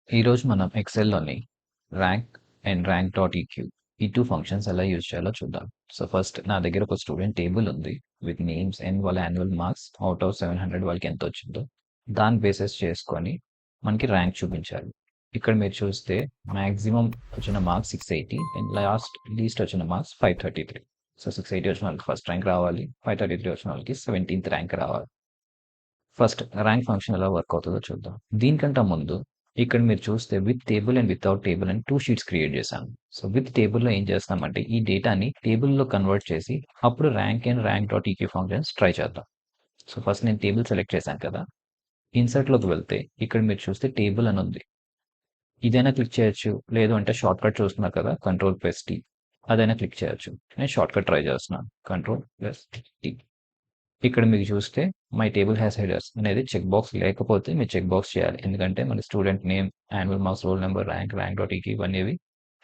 ఈరోజు మనం ఎక్సెల్‌లోని rank and rank.eq ఈ 2 ఫంక్షన్స్ ఎలా యూజ్ చేయాలో చూద్దాం. సో ఫస్ట్ నా దగ్గర ఒక స్టూడెంట్ టేబుల్ ఉంది విత్ నేమ్స్ అండ్ వాళ్ళ యాన్యువల్ మార్క్స్ ఔట్ ఆఫ్ 700 వాళ్ళకి ఎంత వచ్చిందో దాన్ని బేసెస్ చేసుకొని మనకి ర్యాంక్ చూపించాలి. ఇక్కడ మీరు చూస్తే మాక్సిమం వచ్చిన మార్క్స్ 680 అండ్ లీస్ట్ వచ్చిన మార్క్స్ 533. సో 680 వచ్చిన వాళ్ళకి ఫస్ట్ ర్యాంక్ రావాలి, 533 వచ్చిన వాళ్ళకి 17th ర్యాంక్ రావాలి. ఫస్ట్ ర్యాంక్ ఫంక్షన్ ఎలా వర్క్ అవుతుందో చూద్దాం. దీనికంటే ముందు ఇక్కడ మీరు చూస్తే with table and without table అని 2 షీట్స్ క్రియేట్ చేశాను. సో విత్ టేబుల్‌లో ఏం చేస్తామంటే ఈ డేటాని టేబుల్‌లో కన్వర్ట్ చేసి అప్పుడు rank and rank.eq functions try చేద్దాం. సో ఫస్ట్ నేను టేబుల్ సెలెక్ట్ చేశాను కదా! ఇన్సర్ట్‌లోకి వెళ్తే ఇక్కడ మీరు చూస్తే టేబుల్ అని ఉంది. ఇదైనా క్లిక్ చేయొచ్చు. లేదు అంటే షార్ట్‌కట్ చూస్తున్నారు కదా! కంట్రోల్+T అదైనా క్లిక్ చేయొచ్చు. నేను షార్ట్‌కట్ ట్రై చేస్తున్నాను. కంట్రోల్+T. ఇక్కడ మీకు చూస్తే మై టేబుల్ హ్యాస్ హెడర్స్ అనేది చెక్ బాక్స్ లేకపోతే మీరు చెక్ బాక్స్ చేయాలి. ఎందుకంటే మన student name, annual marks, roll number, rank, rank.eq ఇవనేవి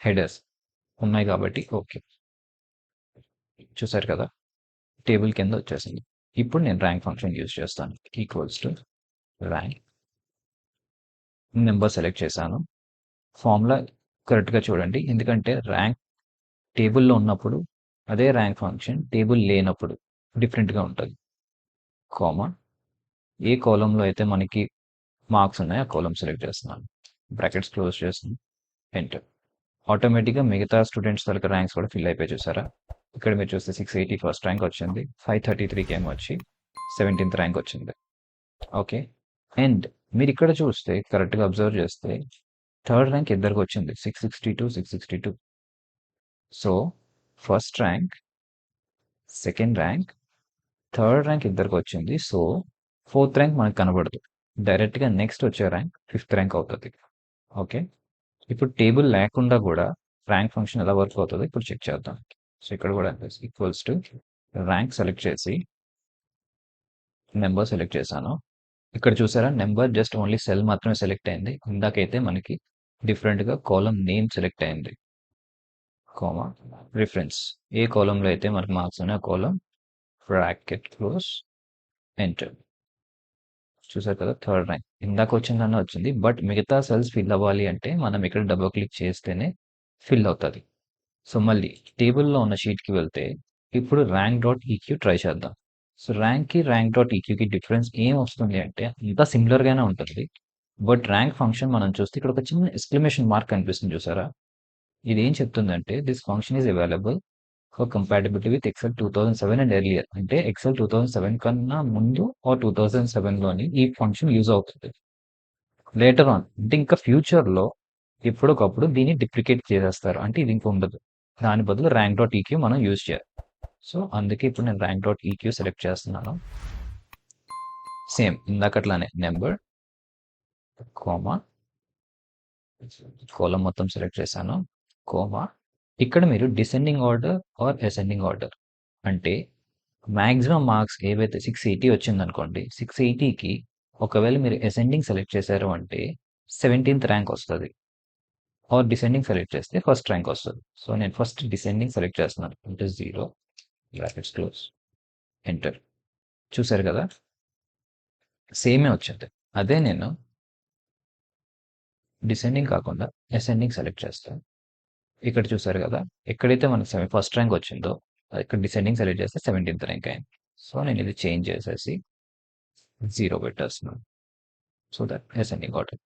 హెడర్స్ ఉన్నాయి కాబట్టి ఓకే. చూసారు కదా! టేబుల్ కింద వచ్చేసింది. ఇప్పుడు నేను ర్యాంక్ ఫంక్షన్ యూజ్ చేస్తాను. Equals to rank number select చేశాను. ఫార్ములా కరెక్ట్‌గా చూడండి. ఎందుకంటే ర్యాంక్ టేబుల్‌లో ఉన్నప్పుడు అదే ర్యాంక్ ఫంక్షన్ టేబుల్ లేనప్పుడు డిఫరెంట్‌గా ఉంటది. కామా ఏ కాలమ్‌లో అయితే మనకి మార్క్స్ ఉన్నాయో ఆ కాలమ్ సెలెక్ట్ చేస్తున్నాను. బ్రాకెట్స్ క్లోజ్ చేస్తున్నాను. ఎంటర్. ఆటోమేటిక్‌గా మిగతా స్టూడెంట్స్ తాలూకా ర్యాంక్స్ కూడా ఫిల్ అయిపోయాయి చూసారా? ఇక్కడ మీరు చూస్తే 680 ఫస్ట్ ర్యాంక్ వచ్చింది. 533కి ఏమో వచ్చి 17th ర్యాంక్ వచ్చింది. ఓకే. అండ్ మీరు ఇక్కడ చూస్తే కరెక్ట్‌గా అబ్జర్వ్ చేస్తే థర్డ్ ర్యాంక్ ఇద్దరికి వచ్చింది. 662, 662. So first rank, second rank, third rank ఇద్దరికి వచ్చింది. సో ఫోర్త్ ర్యాంక్ మనకు కనబడదు. డైరెక్ట్‌గా నెక్స్ట్ వచ్చే ర్యాంక్ ఫిఫ్త్ ర్యాంక్ అవుతది. ఓకే. ఇప్పుడు టేబుల్ లేకుండా కూడా ర్యాంక్ ఫంక్షన్ ఎలా వర్క్ అవుతుందో ఇప్పుడు చెక్ చేద్దాం. సో ఇక్కడ కూడా ఈక్వల్స్ టు ర్యాంక్ సెలెక్ట్ చేసి నెంబర్ సెలెక్ట్ చేశాను. ఇక్కడ చూసారా నెంబర్ జస్ట్ ఓన్లీ సెల్ మాత్రమే సెలెక్ట్ అయింది. ఇందాకైతే మనకి డిఫరెంట్‌గా కాలమ్ నేమ్ సెలెక్ట్ అయింది. కామా రిఫరెన్స్ ఏ కాలమ్‌లో అయితే మనకి మార్క్స్ ఉన్నాయో ఆ కాలమ్ బ్రాకెట్ క్లోజ్ ఎంటర్. చూసారు కదా థర్డ్ ర్యాంక్ ఇందాక వచ్చిందన్న వచ్చింది. బట్ మిగతా సెల్స్ ఫిల్ అవ్వాలి అంటే మనం ఇక్కడ డబుల్ క్లిక్ చేస్తేనే ఫిల్ అవుతుంది. సో మళ్ళీ టేబుల్‌లో ఉన్న షీట్‌కి వెళ్తే ఇప్పుడు rank.eq ట్రై చేద్దాం. సో ర్యాంక్‌కి rank.eqకి డిఫరెన్స్ ఏం వస్తుంది అంటే అంతా సిమిలర్‌గానే ఉంటుంది. బట్ ర్యాంక్ ఫంక్షన్ మనం చూస్తే ఇక్కడ ఒక చిన్న ఎక్స్‌క్లమేషన్ మార్క్ కనిపిస్తుంది చూసారా? ఇదేం చెప్తుందంటే this function is available for compatibility with excel 2007 and earlier. అంటే ఎక్సెల్ 2007 కన్నా ముందు ఆర్ 2007లోని ఈ ఫంక్షన్ యూజ్ అవుతుంది. లేటర్ ఆన్ అంటే ఇంకా ఫ్యూచర్‌లో ఎప్పుడోకప్పుడు దీన్ని డిప్లికేట్ చేసేస్తారు. అంటే ఇది ఇంక ఉండదు. దాని బదులు rank.eq మనం యూజ్ చేయాలి. సో అందుకే ఇప్పుడు నేను rank.eq సెలెక్ట్ చేస్తున్నాను. సేమ్ ఇందాకట్లానే నెంబర్, కామా, కాలమ్ మొత్తం సెలెక్ట్ చేశాను. కామా ఇక్కడ మీరు descending order or ascending order అంటే మాక్సిమం మార్క్స్ ఏవైతే 680 వచ్చిందనుకోండి 680కి ఒకవేళ మీరు అసెండింగ్ సెలెక్ట్ చేశారు అంటే 17th ర్యాంక్ వస్తది. ఆర్ డిసెండింగ్ సెలెక్ట్ చేస్తే ఫస్ట్ ర్యాంక్ వస్తుంది. సో నేను ఫస్ట్ డిసెండింగ్ సెలెక్ట్ చేస్తున్నాను. అంటే 0 బ్రాకెట్స్ క్లోజ్ ఎంటర్. చూసారు కదా సేమే వచ్చింది. అదే నేను డిసెండింగ్ కాకుండా అసెండింగ్ సెలెక్ట్ చేస్తాను. ఇక్కడ చూసారు కదా ఎక్కడైతే మనకి ఫస్ట్ ర్యాంక్ వచ్చిందో ఇక్కడ డిసెండింగ్ సెలెక్ట్ చేస్తే 17th ర్యాంక్ అయింది. సో నేను ఇది చేంజ్ చేసేసి 0 పెట్టేస్తున్నాను. So that ascending order.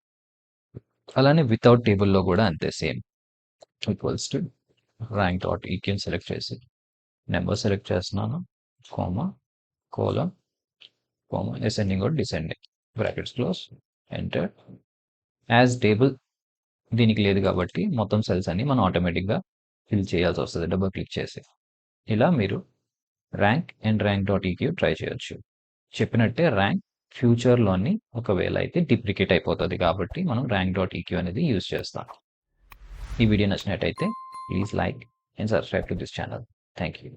అలానే వితౌట్ టేబుల్‌లో కూడా అంతే same equals to rank.eq select చేసి నెంబర్ సెలెక్ట్ చేస్తున్నాను. Comma, colon, comma, ascending are descending brackets close enter. As table దీనికి లేదు కాబట్టి మొత్తం సెల్స్ అన్ని మనం ఆటోమేటిక్‌గా ఫిల్ చేయాల్సి వస్తది డబుల్ క్లిక్ చేసి. ఇలా మీరు ర్యాంక్ అండ్ rank.eq ట్రై చేయొచ్చు. చెప్పినట్టే ర్యాంక్ ఫ్యూచర్‌లోని ఒకవేళ అయితే డిప్లికేట్ అయిపోతది కాబట్టి మనం rank.eq అనేది యూజ్ చేస్తాం. ఈ వీడియో నచ్చినట్టయితే please like and subscribe to this channel. Thank you.